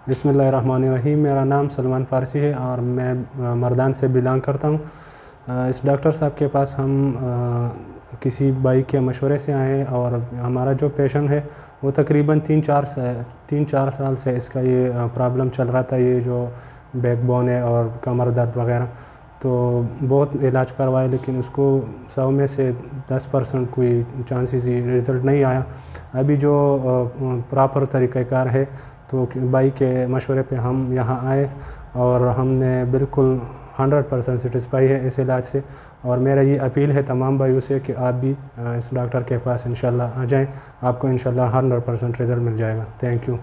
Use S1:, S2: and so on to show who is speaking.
S1: बिस्मिल्लाहिर्रहमानिर्रहीम। मेरा नाम सलमान फ़ारसी है और मैं मर्दान से बिलोंग करता हूँ। इस डॉक्टर साहब के पास हम किसी भाई के मशवरे से आए और हमारा जो पेशेंट है वो तकरीबन 3-4 साल से इसका ये प्रॉब्लम चल रहा था, ये जो बैकबोन है और कमर दर्द वगैरह। तो बहुत इलाज करवाए लेकिन उसको 100 में से 10% कोई चांसेस ही रिज़ल्ट नहीं आया। अभी जो प्रॉपर तरीक़ाकार है तो भाई के मशवरे पे हम यहाँ आए और हमने बिल्कुल 100% सेटिस्फाई है इस इलाज से। और मेरा ये अपील है तमाम भाइयों से कि आप भी इस डॉक्टर के पास इंशाल्लाह आ जाएं, आपको इंशाल्लाह 100% रिज़ल्ट मिल जाएगा। Thank you.